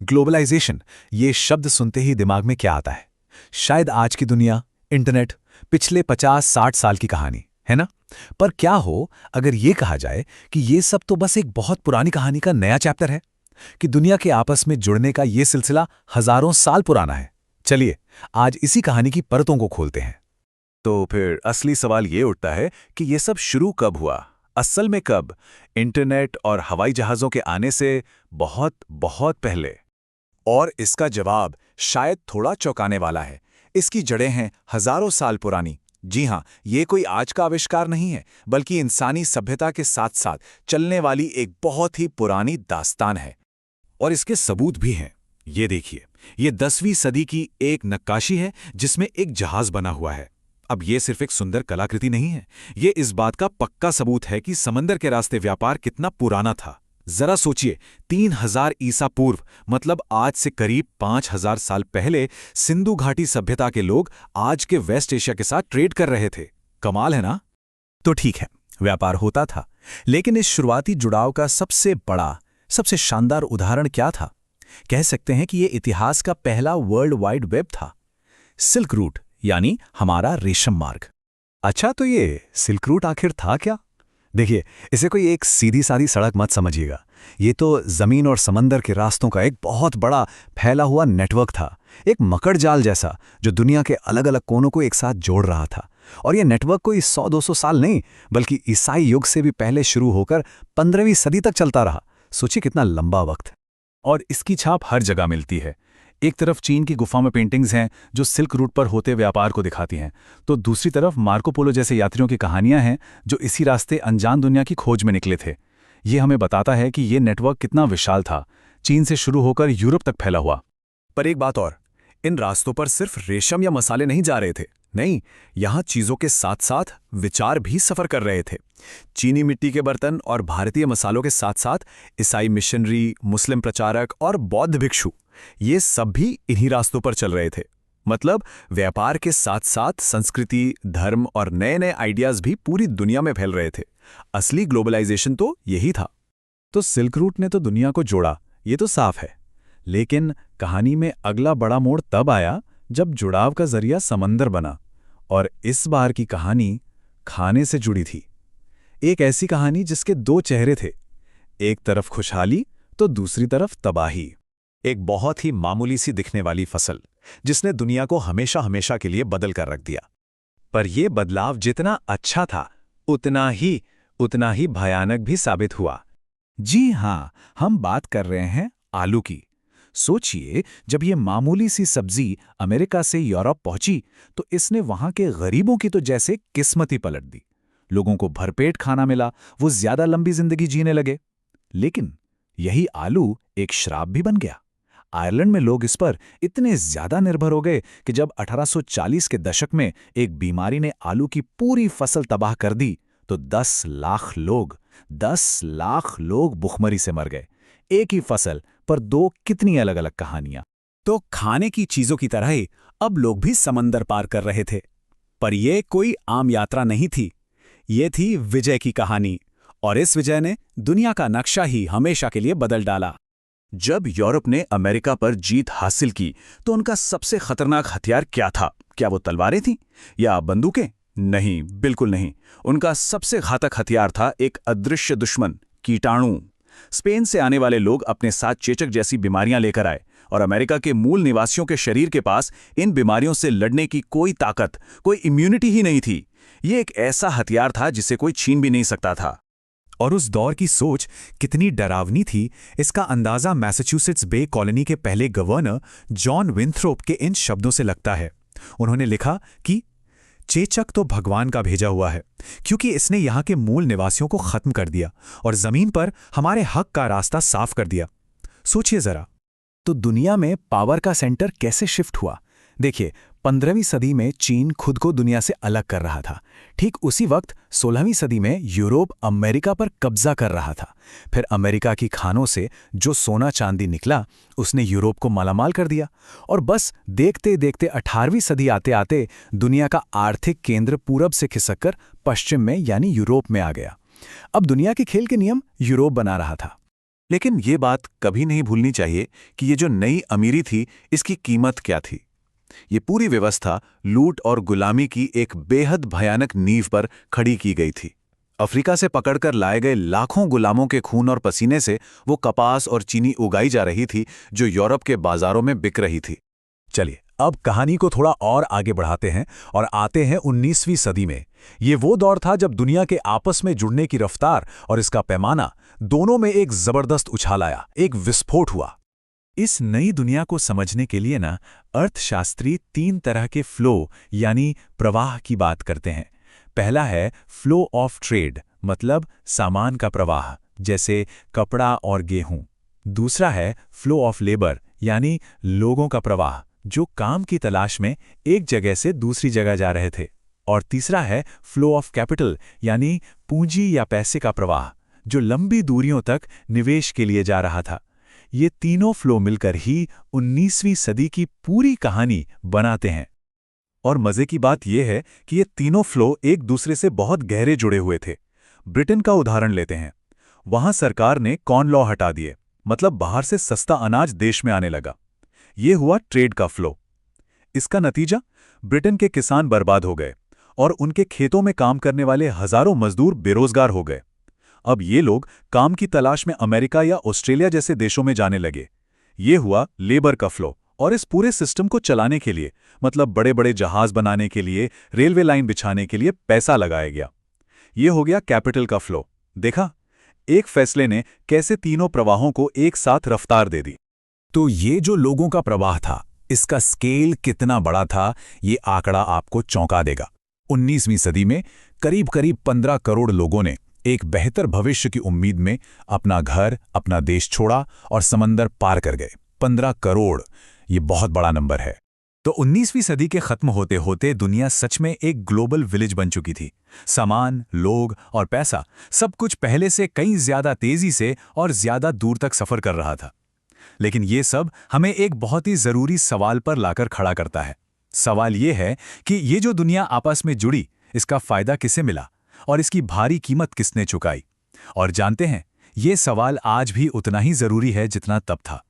Globalisation, ये शब्द सुनते ही दिमाग में क्या आता है? शायद आज की दुनिया, इंटरनेट, पिछले 50-60 साल की कहानी, है ना? पर क्या हो अगर ये कहा जाए कि ये सब तो बस एक बहुत पुरानी कहानी का नया चैप्टर है, कि दुनिया के आपस में जुड़ने का ये सिलसिला हजारों साल पुराना है। चलिए, आज इसी कहानी की परतों को खोलते हैं। तो फिर असली सवाल ये उठता है कि ये सब शुरू कब हुआ? असल में कब? इंटरनेट और हवाई जहाज़ों के आने से बहुत बहुत पहले। और इसका जवाब शायद थोड़ा चौंकाने वाला है। इसकी जड़ें हैं हजारों साल पुरानी। जी हाँ, ये कोई आज का आविष्कार नहीं है, बल्कि इंसानी सभ्यता के साथ साथ चलने वाली एक बहुत ही पुरानी दास्तान है। और इसके सबूत भी हैं। ये देखिए, ये 10वीं सदी की एक नक्काशी है जिसमें एक जहाज बना हुआ है। अब ये सिर्फ एक सुंदर कलाकृति नहीं है, ये इस बात का पक्का सबूत है कि समंदर के रास्ते व्यापार कितना पुराना था। जरा सोचिए, 3000 ईसा पूर्व, मतलब आज से करीब 5000 साल पहले सिंधु घाटी सभ्यता के लोग आज के वेस्ट एशिया के साथ ट्रेड कर रहे थे। कमाल है ना? तो ठीक है, व्यापार होता था, लेकिन इस शुरुआती जुड़ाव का सबसे बड़ा, सबसे शानदार उदाहरण क्या था? कह सकते हैं कि ये इतिहास का पहला वर्ल्ड वाइड वेब था। सिल्क रूट, यानी हमारा रेशम मार्ग। अच्छा, तो ये सिल्क रूट आखिर था क्या? देखिए, इसे कोई एक सीधी सादी सड़क मत समझिएगा। ये तो जमीन और समंदर के रास्तों का एक बहुत बड़ा फैला हुआ नेटवर्क था, एक मकड़ जाल जैसा, जो दुनिया के अलग अलग कोनों को एक साथ जोड़ रहा था। और ये नेटवर्क कोई 100-200 साल नहीं, बल्कि ईसाई युग से भी पहले शुरू होकर 15वीं सदी तक चलता रहा। सोचिए कितना लंबा वक्त। और इसकी छाप हर जगह मिलती है। एक तरफ चीन की गुफा में पेंटिंग्स हैं जो सिल्क रूट पर होते व्यापार को दिखाती हैं, तो दूसरी तरफ मार्को पोलो जैसे यात्रियों की कहानियां हैं जो इसी रास्ते अनजान दुनिया की खोज में निकले थे। ये हमें बताता है कि ये नेटवर्क कितना विशाल था, चीन से शुरू होकर यूरोप तक फैला हुआ। पर एक बात और, इन रास्तों पर सिर्फ रेशम या मसाले नहीं जा रहे थे। नहीं, यहाँ चीजों के साथ साथ विचार भी सफर कर रहे थे। चीनी मिट्टी के बर्तन और भारतीय मसालों के साथ साथ ईसाई मिशनरी, मुस्लिम प्रचारक और बौद्ध भिक्षु, ये सब भी इन्हीं रास्तों पर चल रहे थे। मतलब व्यापार के साथ साथ संस्कृति, धर्म और नए नए आइडियाज भी पूरी दुनिया में फैल रहे थे। असली ग्लोबलाइजेशन तो यही था। तो सिल्क रूट ने तो दुनिया को जोड़ा, ये तो साफ है। लेकिन कहानी में अगला बड़ा मोड़ तब आया जब जुड़ाव का जरिया समंदर बना। और इस बार की कहानी खाने से जुड़ी थी। एक ऐसी कहानी जिसके दो चेहरे थे, एक तरफ खुशहाली तो दूसरी तरफ तबाही। एक बहुत ही मामूली सी दिखने वाली फसल जिसने दुनिया को हमेशा हमेशा के लिए बदल कर रख दिया। पर यह बदलाव जितना अच्छा था, उतना ही भयानक भी साबित हुआ। जी हां, हम बात कर रहे हैं आलू की। सोचिए, जब ये मामूली सी सब्जी अमेरिका से यूरोप पहुंची तो इसने वहां के गरीबों की तो जैसे किस्मत ही पलट दी। लोगों को भरपेट खाना मिला, वो ज्यादा लंबी जिंदगी जीने लगे। लेकिन यही आलू एक श्राप भी बन गया। आयरलैंड में लोग इस पर इतने ज्यादा निर्भर हो गए कि जब 1840 के दशक में एक बीमारी ने आलू की पूरी फसल तबाह कर दी तो 10 लाख लोग भुखमरी से मर गए। एक ही फसल पर दो कितनी अलग अलग कहानियां। तो खाने की चीजों की तरह ही अब लोग भी समंदर पार कर रहे थे। पर यह कोई आम यात्रा नहीं थी, ये थी विजय की कहानी। और इस विजय ने दुनिया का नक्शा ही हमेशा के लिए बदल डाला। जब यूरोप ने अमेरिका पर जीत हासिल की तो उनका सबसे खतरनाक हथियार क्या था? क्या वो तलवारें थीं या बंदूकें? नहीं, बिल्कुल नहीं। उनका सबसे घातक हथियार था एक अदृश्य दुश्मन, कीटाणु। स्पेन से आने वाले लोग अपने साथ चेचक जैसी बीमारियां लेकर आए और अमेरिका के मूल निवासियों के शरीर के पास इन बीमारियों से लड़ने की कोई ताकत, कोई इम्यूनिटी ही नहीं थी। ये एक ऐसा हथियार था जिसे कोई छीन भी नहीं सकता था। और उस दौर की सोच कितनी डरावनी थी, इसका अंदाजा मैसाचुसेट्स बे कॉलोनी के पहले गवर्नर जॉन विंथ्रोप के इन शब्दों से लगता है। उन्होंने लिखा कि चेचक तो भगवान का भेजा हुआ है, क्योंकि इसने यहाँ के मूल निवासियों को खत्म कर दिया और जमीन पर हमारे हक का रास्ता साफ कर दिया। सोचिए जरा, तो दुनिया में पावर का सेंटर कैसे शिफ्ट हुआ? देखिए, 15वीं सदी में चीन खुद को दुनिया से अलग कर रहा था। ठीक उसी वक्त 16वीं सदी में यूरोप अमेरिका पर कब्जा कर रहा था। फिर अमेरिका की खानों से जो सोना चांदी निकला, उसने यूरोप को मालामाल कर दिया। और बस देखते देखते 18वीं सदी आते आते दुनिया का आर्थिक केंद्र पूरब से खिसककर पश्चिम में यानी यूरोप में आ गया। अब दुनिया के खेल के नियम यूरोप बना रहा था। लेकिन ये बात कभी नहीं भूलनी चाहिए कि ये जो नई अमीरी थी, इसकी कीमत क्या थी। ये पूरी व्यवस्था लूट और गुलामी की एक बेहद भयानक नींव पर खड़ी की गई थी। अफ्रीका से पकड़कर लाए गए लाखों गुलामों के खून और पसीने से वो कपास और चीनी उगाई जा रही थी, जो यूरोप के बाजारों में बिक रही थी। चलिए अब कहानी को थोड़ा और आगे बढ़ाते हैं और आते हैं 19वीं सदी में। ये वो दौर था जब दुनिया के आपस में जुड़ने की रफ्तार और इसका पैमाना दोनों में एक जबरदस्त उछाल आया, एक विस्फोट हुआ। इस नई दुनिया को समझने के लिए ना अर्थशास्त्री 3 तरह के फ्लो यानी प्रवाह की बात करते हैं। पहला है फ्लो ऑफ ट्रेड, मतलब सामान का प्रवाह, जैसे कपड़ा और गेहूं। दूसरा है फ्लो ऑफ लेबर, यानी लोगों का प्रवाह, जो काम की तलाश में एक जगह से दूसरी जगह जा रहे थे। और तीसरा है फ्लो ऑफ कैपिटल, यानी पूंजी या पैसे का प्रवाह, जो लंबी दूरियों तक निवेश के लिए जा रहा था। ये तीनों फ्लो मिलकर ही 19वीं सदी की पूरी कहानी बनाते हैं। और मजे की बात यह है कि ये तीनों फ्लो एक दूसरे से बहुत गहरे जुड़े हुए थे। ब्रिटेन का उदाहरण लेते हैं। वहां सरकार ने कॉर्न लॉ हटा दिए, मतलब बाहर से सस्ता अनाज देश में आने लगा। ये हुआ ट्रेड का फ्लो। इसका नतीजा, ब्रिटेन के किसान बर्बाद हो गए और उनके खेतों में काम करने वाले हजारों मजदूर बेरोजगार हो गए। अब ये लोग काम की तलाश में अमेरिका या ऑस्ट्रेलिया जैसे देशों में जाने लगे। ये हुआ लेबर का फ्लो। और इस पूरे सिस्टम को चलाने के लिए, मतलब बड़े बड़े जहाज बनाने के लिए, रेलवे लाइन बिछाने के लिए पैसा लगाया गया। ये हो गया कैपिटल का फ्लो। देखा, एक फैसले ने कैसे तीनों प्रवाहों को एक साथ रफ्तार दे दी। तो ये जो लोगों का प्रवाह था, इसका स्केल कितना बड़ा था, ये आंकड़ा आपको चौंका देगा। 19वीं सदी में करीब करीब 15 करोड़ लोगों ने एक बेहतर भविष्य की उम्मीद में अपना घर, अपना देश छोड़ा और समंदर पार कर गए। 15 करोड़, ये बहुत बड़ा नंबर है। तो 19वीं सदी के खत्म होते होते दुनिया सच में एक ग्लोबल विलेज बन चुकी थी। सामान, लोग और पैसा, सब कुछ पहले से कहीं ज्यादा तेजी से और ज्यादा दूर तक सफर कर रहा था। लेकिन ये सब हमें एक बहुत ही जरूरी सवाल पर लाकर खड़ा करता है। सवाल ये है कि ये जो दुनिया आपस में जुड़ी, इसका फायदा किसे मिला और इसकी भारी कीमत किसने चुकाई? और जानते हैं, ये सवाल आज भी उतना ही जरूरी है जितना तब था।